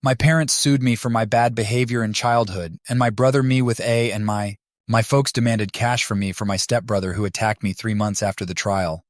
My parents sued me for my bad behavior in childhood, and my brother me with A and my folks demanded cash from me for my stepbrother who attacked me 3 months after the trial.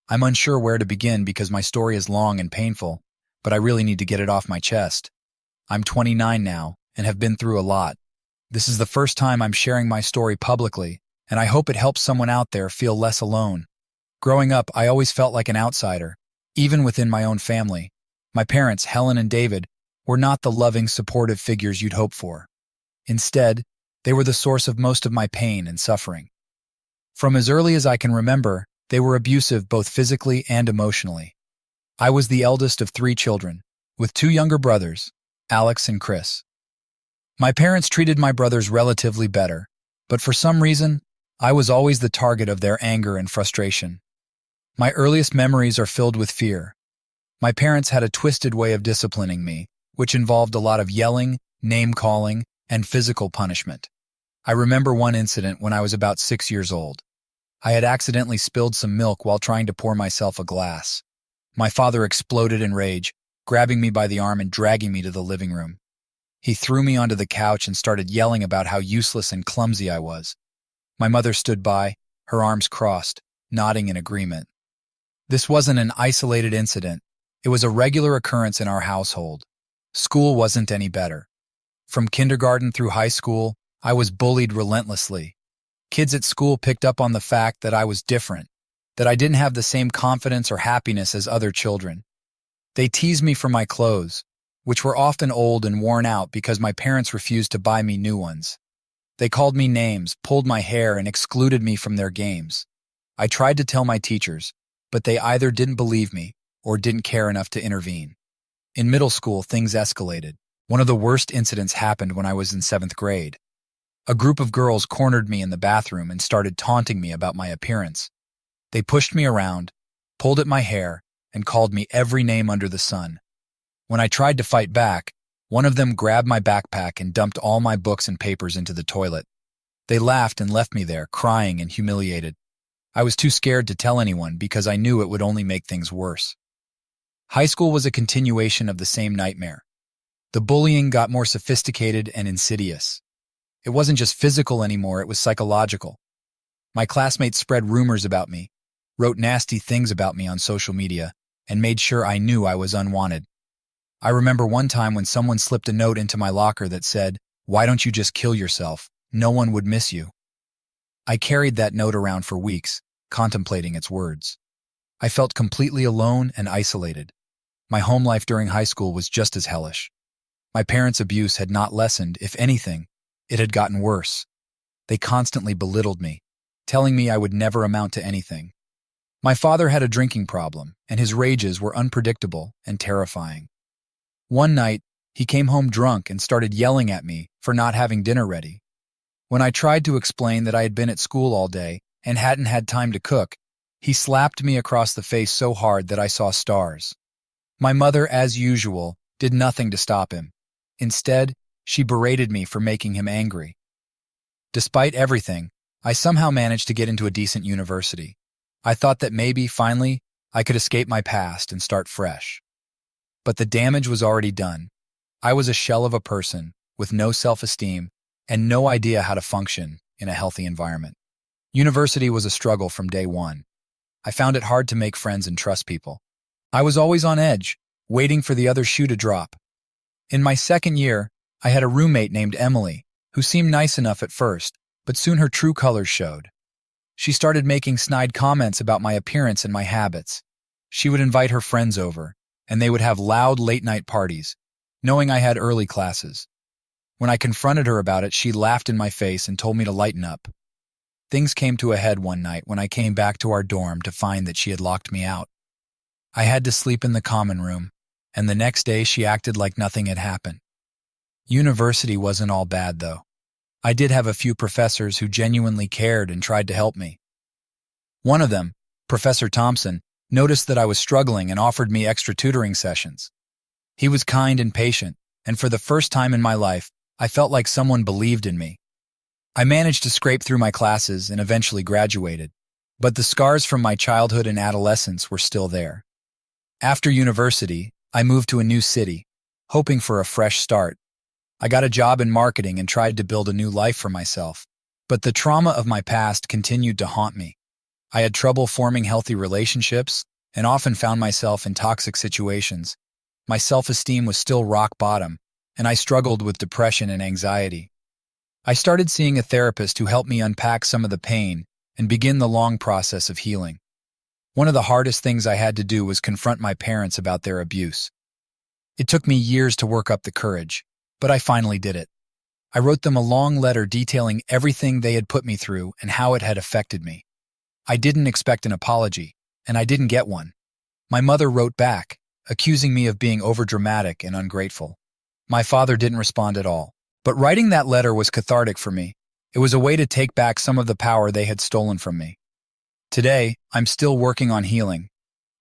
I'm unsure where to begin because my story is long and painful, but I really need to get it off my chest. I'm 29 now and have been through a lot. This is the first time I'm sharing my story publicly, and I hope it helps someone out there feel less alone. Growing up, I always felt like an outsider, even within my own family. My parents, Helen and David, were not the loving, supportive figures you'd hope for. Instead, they were the source of most of my pain and suffering. From as early as I can remember, they were abusive both physically and emotionally. I was the eldest of 3 children, with 2 younger brothers, Alex and Chris. My parents treated my brothers relatively better, but for some reason, I was always the target of their anger and frustration. My earliest memories are filled with fear. My parents had a twisted way of disciplining me, which involved a lot of yelling, name-calling, and physical punishment. I remember one incident when I was about 6 years old. I had accidentally spilled some milk while trying to pour myself a glass. My father exploded in rage, grabbing me by the arm and dragging me to the living room. He threw me onto the couch and started yelling about how useless and clumsy I was. My mother stood by, her arms crossed, nodding in agreement. This wasn't an isolated incident. It was a regular occurrence in our household. School wasn't any better. From kindergarten through high school, I was bullied relentlessly. Kids at school picked up on the fact that I was different, that I didn't have the same confidence or happiness as other children. They teased me for my clothes, which were often old and worn out because my parents refused to buy me new ones. They called me names, pulled my hair, and excluded me from their games. I tried to tell my teachers, but they either didn't believe me or didn't care enough to intervene. In middle school, things escalated. One of the worst incidents happened when I was in 7th grade. A group of girls cornered me in the bathroom and started taunting me about my appearance. They pushed me around, pulled at my hair, and called me every name under the sun. When I tried to fight back, one of them grabbed my backpack and dumped all my books and papers into the toilet. They laughed and left me there, crying and humiliated. I was too scared to tell anyone because I knew it would only make things worse. High school was a continuation of the same nightmare. The bullying got more sophisticated and insidious. It wasn't just physical anymore, it was psychological. My classmates spread rumors about me, wrote nasty things about me on social media, and made sure I knew I was unwanted. I remember one time when someone slipped a note into my locker that said, "Why don't you just kill yourself? No one would miss you." I carried that note around for weeks, contemplating its words. I felt completely alone and isolated. My home life during high school was just as hellish. My parents' abuse had not lessened, if anything, it had gotten worse. They constantly belittled me, telling me I would never amount to anything. My father had a drinking problem, and his rages were unpredictable and terrifying. One night, he came home drunk and started yelling at me for not having dinner ready. When I tried to explain that I had been at school all day and hadn't had time to cook, he slapped me across the face so hard that I saw stars. My mother, as usual, did nothing to stop him. Instead, she berated me for making him angry. Despite everything, I somehow managed to get into a decent university. I thought that maybe, finally, I could escape my past and start fresh. But the damage was already done. I was a shell of a person with no self-esteem and no idea how to function in a healthy environment. University was a struggle from day one. I found it hard to make friends and trust people. I was always on edge, waiting for the other shoe to drop. In my 2nd year, I had a roommate named Emily, who seemed nice enough at first, but soon her true colors showed. She started making snide comments about my appearance and my habits. She would invite her friends over, and they would have loud late-night parties, knowing I had early classes. When I confronted her about it, she laughed in my face and told me to lighten up. Things came to a head one night when I came back to our dorm to find that she had locked me out. I had to sleep in the common room, and the next day she acted like nothing had happened. University wasn't all bad, though. I did have a few professors who genuinely cared and tried to help me. One of them, Professor Thompson, noticed that I was struggling and offered me extra tutoring sessions. He was kind and patient, and for the first time in my life, I felt like someone believed in me. I managed to scrape through my classes and eventually graduated, but the scars from my childhood and adolescence were still there. After university, I moved to a new city. hoping for a fresh start. I got a job in marketing and tried to build a new life for myself. But the trauma of my past continued to haunt me. I had trouble forming healthy relationships and often found myself in toxic situations. My self-esteem was still rock bottom, and I struggled with depression and anxiety. I started seeing a therapist who helped me unpack some of the pain and begin the long process of healing. One of the hardest things I had to do was confront my parents about their abuse. It took me years to work up the courage, but I finally did it. I wrote them a long letter detailing everything they had put me through and how it had affected me. I didn't expect an apology, and I didn't get one. My mother wrote back, accusing me of being overdramatic and ungrateful. My father didn't respond at all, but writing that letter was cathartic for me. It was a way to take back some of the power they had stolen from me. Today, I'm still working on healing.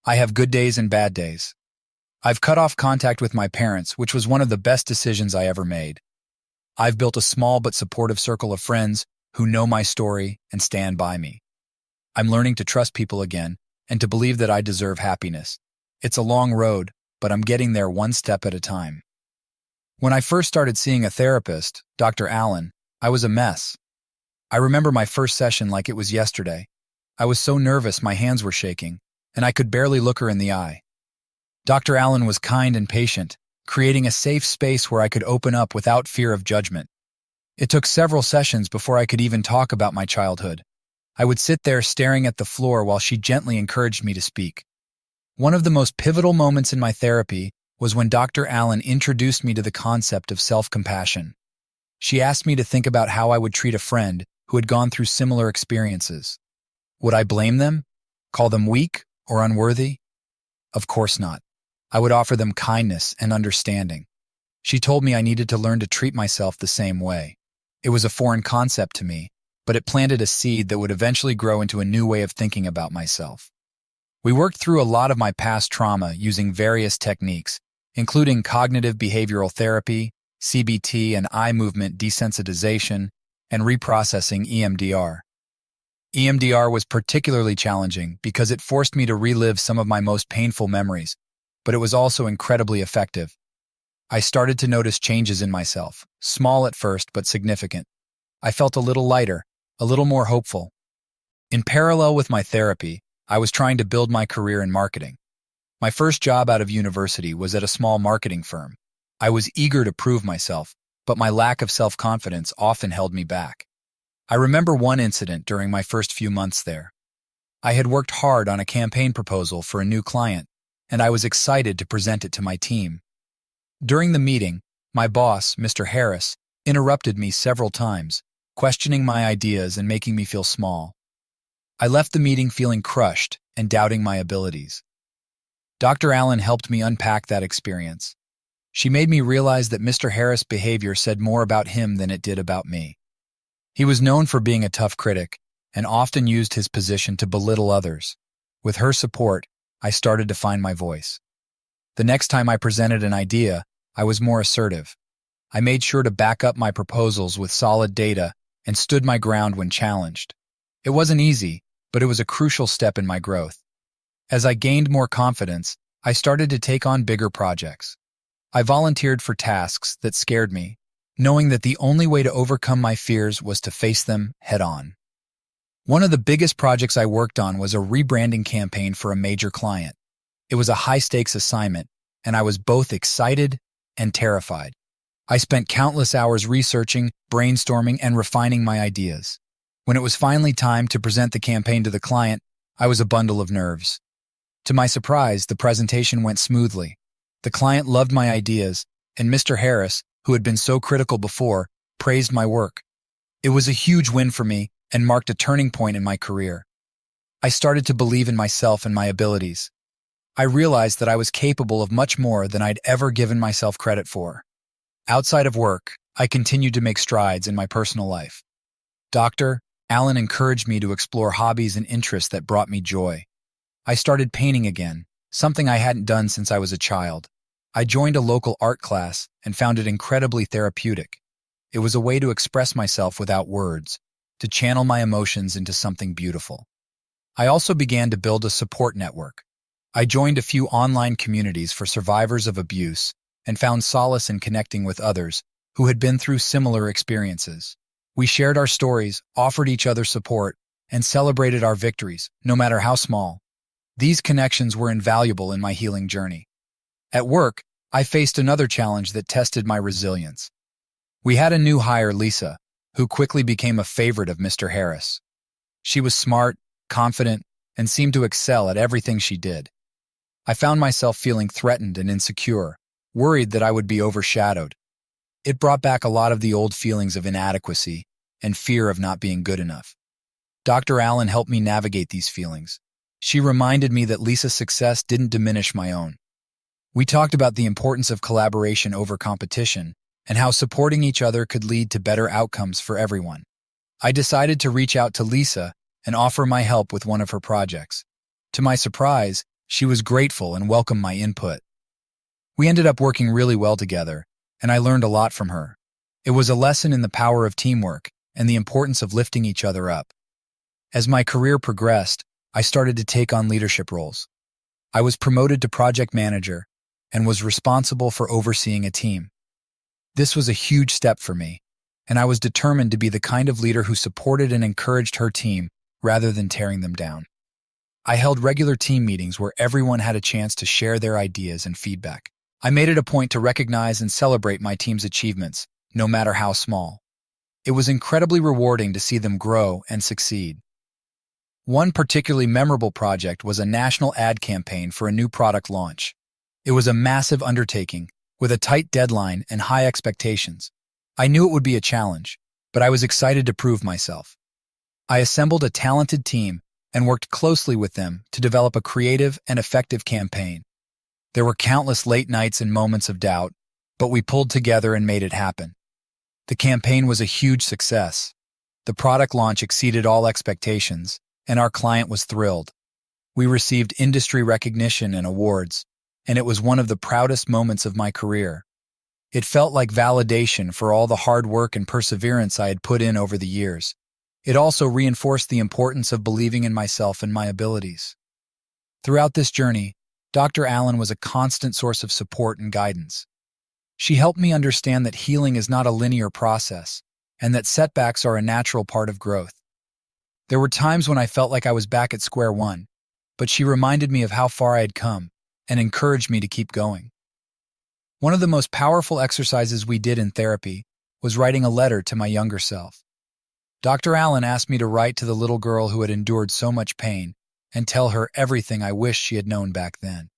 I have good days and bad days. I've cut off contact with my parents, which was one of the best decisions I ever made. I've built a small but supportive circle of friends who know my story and stand by me. I'm learning to trust people again and to believe that I deserve happiness. It's a long road, but I'm getting there one step at a time. When I first started seeing a therapist, Dr. Allen, I was a mess. I remember my first session like it was yesterday. I was so nervous my hands were shaking, and I could barely look her in the eye. Dr. Allen was kind and patient, creating a safe space where I could open up without fear of judgment. It took several sessions before I could even talk about my childhood. I would sit there staring at the floor while she gently encouraged me to speak. One of the most pivotal moments in my therapy was when Dr. Allen introduced me to the concept of self-compassion. She asked me to think about how I would treat a friend who had gone through similar experiences. Would I blame them? Call them weak or unworthy? Of course not. I would offer them kindness and understanding. She told me I needed to learn to treat myself the same way. It was a foreign concept to me, but it planted a seed that would eventually grow into a new way of thinking about myself. We worked through a lot of my past trauma using various techniques, including cognitive behavioral therapy, CBT and eye movement desensitization, and reprocessing EMDR. EMDR was particularly challenging because it forced me to relive some of my most painful memories, but it was also incredibly effective. I started to notice changes in myself, small at first but significant. I felt a little lighter, a little more hopeful. In parallel with my therapy, I was trying to build my career in marketing. My first job out of university was at a small marketing firm. I was eager to prove myself, but my lack of self-confidence often held me back. I remember one incident during my first few months there. I had worked hard on a campaign proposal for a new client, and I was excited to present it to my team. During the meeting, my boss, Mr. Harris, interrupted me several times, questioning my ideas and making me feel small. I left the meeting feeling crushed and doubting my abilities. Dr. Allen helped me unpack that experience. She made me realize that Mr. Harris' behavior said more about him than it did about me. He was known for being a tough critic and often used his position to belittle others. With her support, I started to find my voice. The next time I presented an idea, I was more assertive. I made sure to back up my proposals with solid data and stood my ground when challenged. It wasn't easy, but it was a crucial step in my growth. As I gained more confidence, I started to take on bigger projects. I volunteered for tasks that scared me, knowing that the only way to overcome my fears was to face them head-on. One of the biggest projects I worked on was a rebranding campaign for a major client. It was a high-stakes assignment, and I was both excited and terrified. I spent countless hours researching, brainstorming, and refining my ideas. When it was finally time to present the campaign to the client, I was a bundle of nerves. To my surprise, the presentation went smoothly. The client loved my ideas, and Mr. Harris, who had been so critical before, praised my work. It was a huge win for me and marked a turning point in my career. I started to believe in myself and my abilities. I realized that I was capable of much more than I'd ever given myself credit for. Outside of work, I continued to make strides in my personal life. Dr. Allen encouraged me to explore hobbies and interests that brought me joy. I started painting again, something I hadn't done since I was a child. I joined a local art class and found it incredibly therapeutic. It was a way to express myself without words, to channel my emotions into something beautiful. I also began to build a support network. I joined a few online communities for survivors of abuse and found solace in connecting with others who had been through similar experiences. We shared our stories, offered each other support, and celebrated our victories, no matter how small. These connections were invaluable in my healing journey. At work, I faced another challenge that tested my resilience. We had a new hire, Lisa, who quickly became a favorite of Mr. Harris. She was smart, confident, and seemed to excel at everything she did. I found myself feeling threatened and insecure, worried that I would be overshadowed. It brought back a lot of the old feelings of inadequacy and fear of not being good enough. Dr. Allen helped me navigate these feelings. She reminded me that Lisa's success didn't diminish my own. We talked about the importance of collaboration over competition and how supporting each other could lead to better outcomes for everyone. I decided to reach out to Lisa and offer my help with one of her projects. To my surprise, she was grateful and welcomed my input. We ended up working really well together, and I learned a lot from her. It was a lesson in the power of teamwork and the importance of lifting each other up. As my career progressed, I started to take on leadership roles. I was promoted to project manager and was responsible for overseeing a team. This was a huge step for me, and I was determined to be the kind of leader who supported and encouraged her team rather than tearing them down. I held regular team meetings where everyone had a chance to share their ideas and feedback. I made it a point to recognize and celebrate my team's achievements, no matter how small. It was incredibly rewarding to see them grow and succeed. One particularly memorable project was a national ad campaign for a new product launch. It was a massive undertaking, with a tight deadline and high expectations. I knew it would be a challenge, but I was excited to prove myself. I assembled a talented team and worked closely with them to develop a creative and effective campaign. There were countless late nights and moments of doubt, but we pulled together and made it happen. The campaign was a huge success. The product launch exceeded all expectations, and our client was thrilled. We received industry recognition and awards, and it was one of the proudest moments of my career. It felt like validation for all the hard work and perseverance I had put in over the years. It also reinforced the importance of believing in myself and my abilities. Throughout this journey, Dr. Allen was a constant source of support and guidance. She helped me understand that healing is not a linear process, and that setbacks are a natural part of growth. There were times when I felt like I was back at square one, but she reminded me of how far I had come and encouraged me to keep going. One of the most powerful exercises we did in therapy was writing a letter to my younger self. Dr. Allen asked me to write to the little girl who had endured so much pain and tell her everything I wished she had known back then.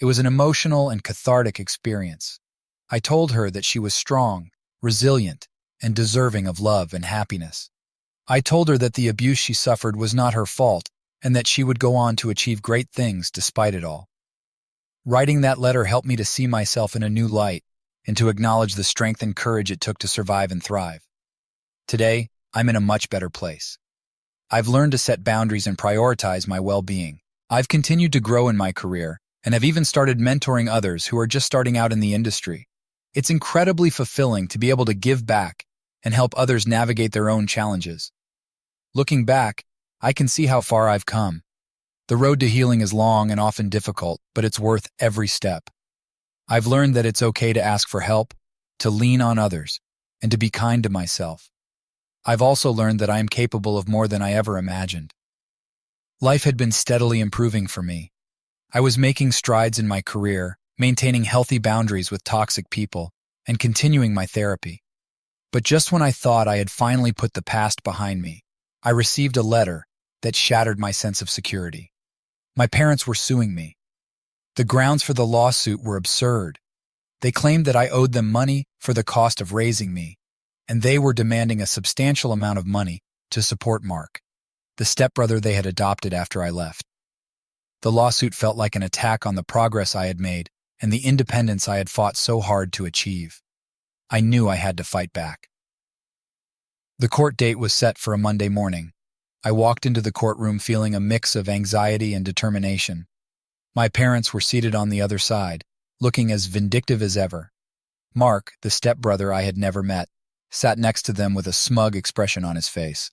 It was an emotional and cathartic experience. I told her that she was strong, resilient, and deserving of love and happiness. I told her that the abuse she suffered was not her fault and that she would go on to achieve great things despite it all. Writing that letter helped me to see myself in a new light and to acknowledge the strength and courage it took to survive and thrive. Today, I'm in a much better place. I've learned to set boundaries and prioritize my well-being. I've continued to grow in my career and have even started mentoring others who are just starting out in the industry. It's incredibly fulfilling to be able to give back and help others navigate their own challenges. Looking back, I can see how far I've come. The road to healing is long and often difficult, but it's worth every step. I've learned that it's okay to ask for help, to lean on others, and to be kind to myself. I've also learned that I am capable of more than I ever imagined. Life had been steadily improving for me. I was making strides in my career, maintaining healthy boundaries with toxic people, and continuing my therapy. But just when I thought I had finally put the past behind me, I received a letter that shattered my sense of security. My parents were suing me. The grounds for the lawsuit were absurd. They claimed that I owed them money for the cost of raising me, and they were demanding a substantial amount of money to support Mark, the stepbrother they had adopted after I left. The lawsuit felt like an attack on the progress I had made and the independence I had fought so hard to achieve. I knew I had to fight back. The court date was set for a Monday morning. I walked into the courtroom feeling a mix of anxiety and determination. My parents were seated on the other side, looking as vindictive as ever. Mark, the stepbrother I had never met, sat next to them with a smug expression on his face.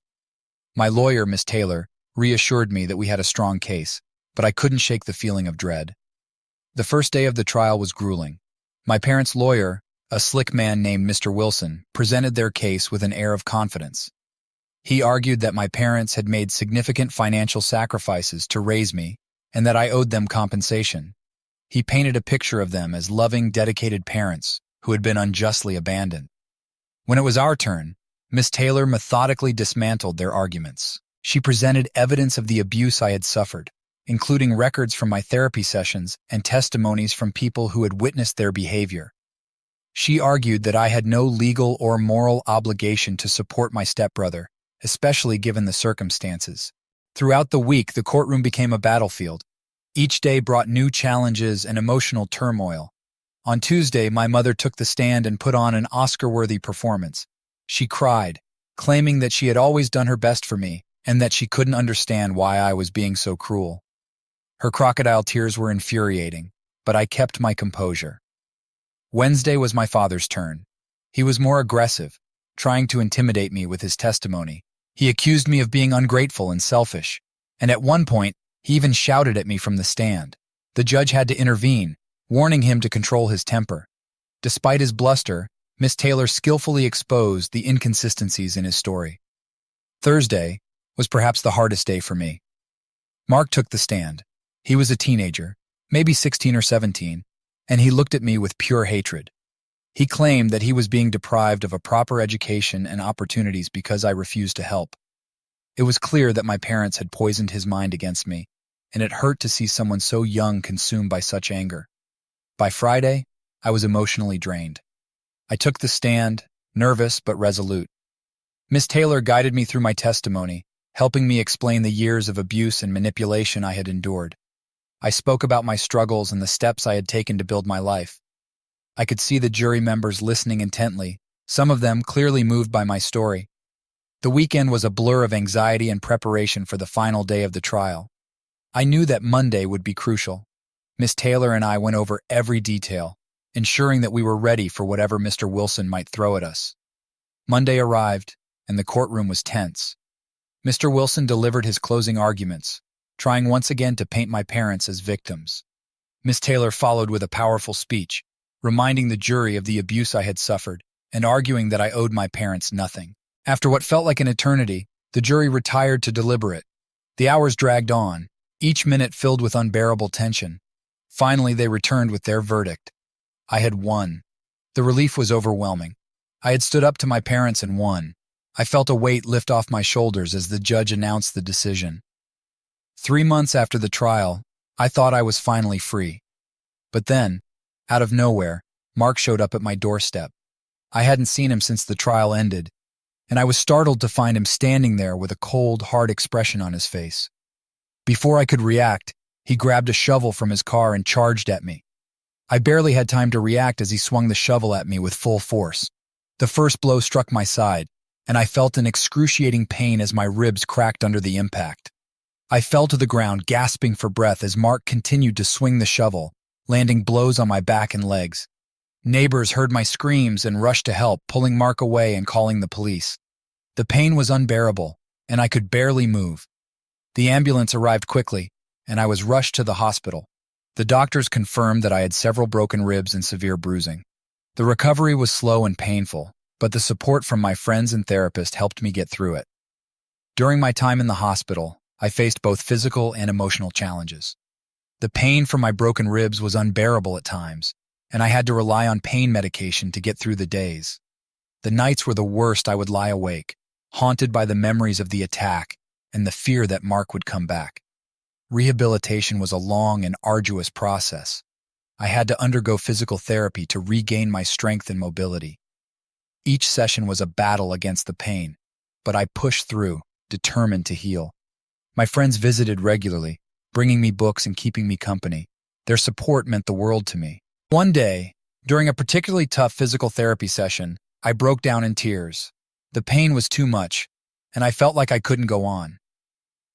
My lawyer, Miss Taylor, reassured me that we had a strong case, but I couldn't shake the feeling of dread. The first day of the trial was grueling. My parents' lawyer, a slick man named Mr. Wilson, presented their case with an air of confidence. He argued that my parents had made significant financial sacrifices to raise me and that I owed them compensation. He painted a picture of them as loving, dedicated parents who had been unjustly abandoned. When it was our turn, Miss Taylor methodically dismantled their arguments. She presented evidence of the abuse I had suffered, including records from my therapy sessions and testimonies from people who had witnessed their behavior. She argued that I had no legal or moral obligation to support my stepbrother, especially given the circumstances. Throughout the week, the courtroom became a battlefield. Each day brought new challenges and emotional turmoil. On Tuesday, my mother took the stand and put on an Oscar-worthy performance. She cried, claiming that she had always done her best for me and that she couldn't understand why I was being so cruel. Her crocodile tears were infuriating, but I kept my composure. Wednesday was my father's turn. He was more aggressive, trying to intimidate me with his testimony. He accused me of being ungrateful and selfish, and at one point, he even shouted at me from the stand. The judge had to intervene, warning him to control his temper. Despite his bluster, Miss Taylor skillfully exposed the inconsistencies in his story. Thursday was perhaps the hardest day for me. Mark took the stand. He was a teenager, maybe 16 or 17, and he looked at me with pure hatred. He claimed that he was being deprived of a proper education and opportunities because I refused to help. It was clear that my parents had poisoned his mind against me, and it hurt to see someone so young consumed by such anger. By Friday, I was emotionally drained. I took the stand, nervous but resolute. Miss Taylor guided me through my testimony, helping me explain the years of abuse and manipulation I had endured. I spoke about my struggles and the steps I had taken to build my life. I could see the jury members listening intently, some of them clearly moved by my story. The weekend was a blur of anxiety and preparation for the final day of the trial. I knew that Monday would be crucial. Miss Taylor and I went over every detail, ensuring that we were ready for whatever Mr. Wilson might throw at us. Monday arrived, and the courtroom was tense. Mr. Wilson delivered his closing arguments, trying once again to paint my parents as victims. Miss Taylor followed with a powerful speech, reminding the jury of the abuse I had suffered and arguing that I owed my parents nothing. After what felt like an eternity, the jury retired to deliberate. The hours dragged on, each minute filled with unbearable tension. Finally, they returned with their verdict. I had won. The relief was overwhelming. I had stood up to my parents and won. I felt a weight lift off my shoulders as the judge announced the decision. 3 months after the trial, I thought I was finally free. But then, out of nowhere, Mark showed up at my doorstep. I hadn't seen him since the trial ended, and I was startled to find him standing there with a cold, hard expression on his face. Before I could react, he grabbed a shovel from his car and charged at me. I barely had time to react as he swung the shovel at me with full force. The first blow struck my side, and I felt an excruciating pain as my ribs cracked under the impact. I fell to the ground, gasping for breath as Mark continued to swing the shovel, landing blows on my back and legs. Neighbors heard my screams and rushed to help, pulling Mark away and calling the police. The pain was unbearable, and I could barely move. The ambulance arrived quickly, and I was rushed to the hospital. The doctors confirmed that I had several broken ribs and severe bruising. The recovery was slow and painful, but the support from my friends and therapist helped me get through it. During my time in the hospital, I faced both physical and emotional challenges. The pain from my broken ribs was unbearable at times, and I had to rely on pain medication to get through the days. The nights were the worst. I would lie awake, haunted by the memories of the attack and the fear that Mark would come back. Rehabilitation was a long and arduous process. I had to undergo physical therapy to regain my strength and mobility. Each session was a battle against the pain, but I pushed through, determined to heal. My friends visited regularly, bringing me books and keeping me company. Their support meant the world to me. One day, during a particularly tough physical therapy session, I broke down in tears. The pain was too much, and I felt like I couldn't go on.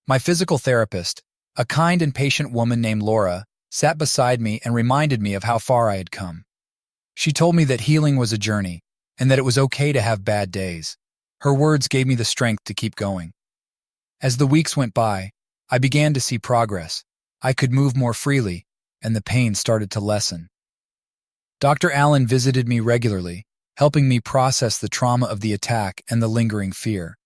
My physical therapist, a kind and patient woman named Laura, sat beside me and reminded me of how far I had come. She told me that healing was a journey, and that it was okay to have bad days. Her words gave me the strength to keep going. As the weeks went by, I began to see progress. I could move more freely, and the pain started to lessen. Dr. Allen visited me regularly, helping me process the trauma of the attack and the lingering fear.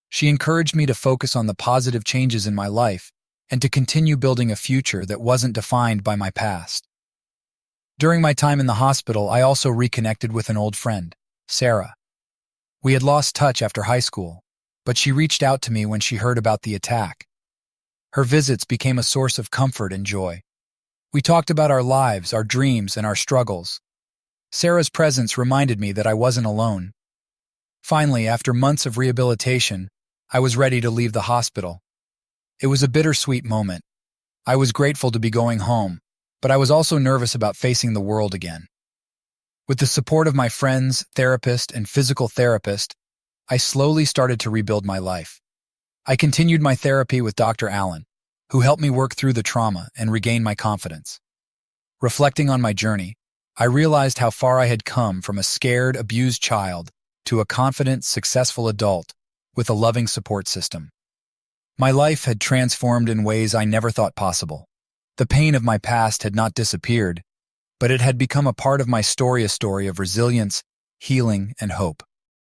She encouraged me to focus on the positive changes in my life and to continue building a future that wasn't defined by my past. During my time in the hospital, I also reconnected with an old friend, Sarah. We had lost touch after high school, but she reached out to me when she heard about the attack. Her visits became a source of comfort and joy. We talked about our lives, our dreams, and our struggles. Sarah's presence reminded me that I wasn't alone. Finally, after months of rehabilitation, I was ready to leave the hospital. It was a bittersweet moment. I was grateful to be going home, but I was also nervous about facing the world again. With the support of my friends, therapist, and physical therapist, I slowly started to rebuild my life. I continued my therapy with Dr. Allen, who helped me work through the trauma and regain my confidence. Reflecting on my journey, I realized how far I had come from a scared, abused child to a confident, successful adult with a loving support system. My life had transformed in ways I never thought possible. The pain of my past had not disappeared, but it had become a part of my story, a story of resilience, healing, and hope.